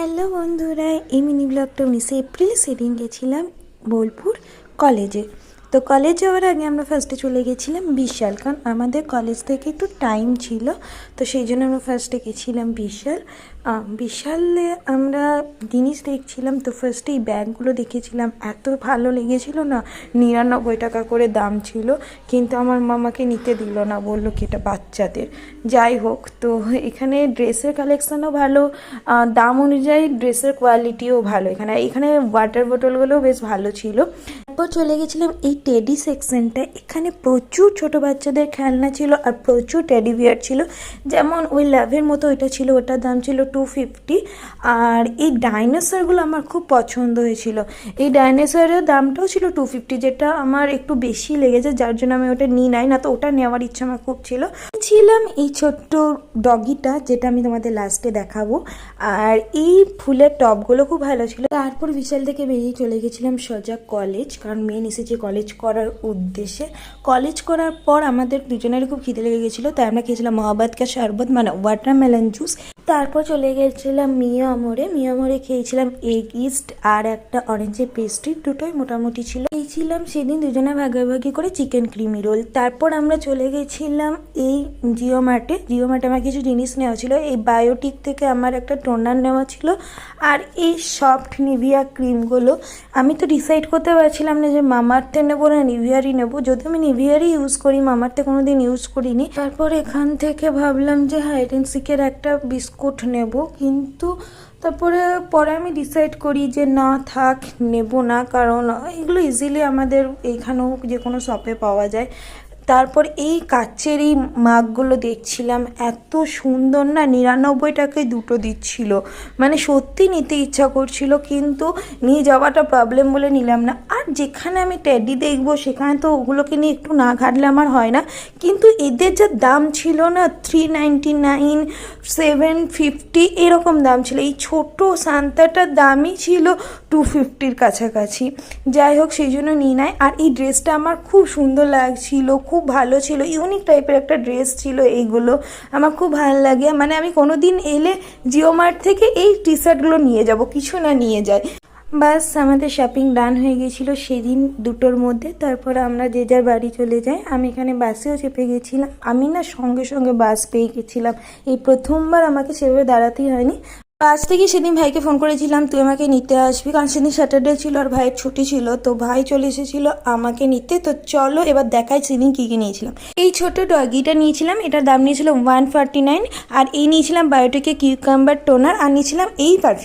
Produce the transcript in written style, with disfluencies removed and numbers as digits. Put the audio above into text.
Hello বন্ধুরা, এই mini ব্লগটা 19 এপ্রিল সেদিন গেছিলাম বোলপুর কলেজে। তো কলেজ যাওয়ার আগে আমরা ফার্স্টে চলে গেছিলাম বিশাল, কারণ আমাদের কলেজ থেকে একটু টাইম ছিল, তো সেই জন্য আমরা ফার্স্টে গেছিলাম বিশাল। বিশালে আমরা জিনিস দেখছিলাম, তো ফার্স্টে এই ব্যাগগুলো দেখেছিলাম, এত ভালো লেগেছিল না। 99 টাকা করে দাম ছিল, কিন্তু আমার মামাকে নিতে দিল না, বললো কি এটা বাচ্চাদের। যাই হোক, তো এখানে ড্রেসের কালেকশানও ভালো, দাম অনুযায়ী ড্রেসের কোয়ালিটিও ভালো। এখানে ওয়াটার বোতলগুলোও বেশ ভালো ছিল। তারপর চলে গেছিলাম এই টেডি সেকশনটা। এখানে প্রচুর ছোট বাচ্চাদের খেলনা ছিল আর প্রচুর টেডি বিয়ার ছিল, যেমন ওই লাভের মতো ওইটা ছিল, ওটার দাম ছিল 250। আর এই ডাইনোসরগুলো আমার খুব পছন্দ হয়েছিল। এই ডাইনোসরের দামটাও ছিল 250, যেটা আমার একটু বেশি লেগেছে, যার জন্য আমি ওটা নিই নাই, না তো ওটা নেওয়ার ইচ্ছা আমার খুব ছিলাম এই ছোট্ট ডগিটা, যেটা আমি তোমাদের লাস্টে দেখাবো। আর এই ফুলের টবগুলো খুব ভালো ছিল। তারপর বিশাল থেকে বেরিয়ে চলে গেছিলাম সোজা কলেজ, কারণ মেন এসেছি কলেজ করার উদ্দেশ্যে। কলেজ করার পর আমাদের দুজনেরই খুব খিদে লেগে গেছিলো, তাই আমরা খেয়েছিলাম মহাবাদ কা শরবত, মানে ওয়াটারমেলন জুস। তারপর চলে গেছিলাম মিয়ামরে খেয়েছিলাম এগ ইস্ট আর একটা অরেঞ্জের পেস্ট্রি, দুটোই মোটামুটি ছিল। খেয়েছিলাম সেদিন দুজনে ভাগাভাগি করে চিকেন ক্রিমি রোল। তারপর আমরা চলে গেছিলাম এই জিও মার্টে আমার কিছু জিনিস নেওয়া ছিল। এই বায়োটিক থেকে আমার একটা টোনার নেওয়া ছিল, আর এই সফট নিভিয়া ক্রিমগুলো। আমি তো ডিসাইড করতে পারছিলাম না যে মামাআর্থে নেবো না নিভিয়ারই নেবো, যদি আমি নিভিয়ারই ইউজ করি, মামাআর্থে কোনোদিন ইউজ করিনি। তারপর এখান থেকে ভাবলাম যে হাইড অ্যান্ড সিকের একটা বিস্কুট নেব, কিন্তু পরে আমি ডিসাইড করি যে না থাক, নেব না, কারণ এগুলো ইজিলি আমাদের এইখানেও যে কোনো শপে পাওয়া যায়। তারপর এই কাচের এই মাগগুলো দেখছিলাম, এত সুন্দর না, 99 টাকায় দুটো দিচ্ছিল, মানে সত্যি নিতে ইচ্ছা করছিল, কিন্তু নিয়ে যাওয়াটা প্রবলেম বলে নিলাম না। আর যেখানে আমি টেডি দেখবো সেখানে তো ওগুলোকে নিয়ে একটু না ঘাটলে আমার হয় না, কিন্তু এদের যা দাম ছিল না, 399, 750 এরকম দাম ছিল। এই ছোট সান্তাটার দামই ছিল 250-র কাছাকাছি। যাই হোক, সেই জন্য নিয়ে নেয়। আর এই ড্রেসটা আমার খুব সুন্দর লাগছিল, খুব ভালো ছিল, ইউনিক টাইপের একটা ড্রেস ছিল। এইগুলো আমার খুব ভালো লাগে, মানে আমি কোনো দিন এলে জিও মার্ট থেকে এই টি শার্টগুলো নিয়ে যাব, কিছু না নিয়ে যাই। বাস আমাদের শপিং ডান হয়ে গেছিলো সেদিন দুটোর মধ্যে। তারপর আমরা যে যার বাড়ি চলে যাই। আমি এখানে বাসেও চেপে গেছিলাম, আমি না সঙ্গে সঙ্গে বাস পেয়ে গেছিলাম, এই প্রথমবার আমাকে সেভাবে দাঁড়াতেই হয়নি। বাস থেকে সেদিন ভাইকে ফোন করেছিলাম তুই আমাকে নিতে আসবি, কারণ সেদিন স্যাটারডে ছিল আর ভাইয়ের ছুটি ছিল, তো ভাই চলে এসেছিলো আমাকে নিতে। তো চলো এবার দেখাই সেদিন কী কী নিয়েছিলাম। এই ছোট ডগিটা নিয়েছিলাম, এটার দাম নিয়েছিল 149, আর এই নিয়েছিলাম বায়োটিকের কিউকাম্বার টোনার, আর নিয়েছিলাম এই পারফিউম।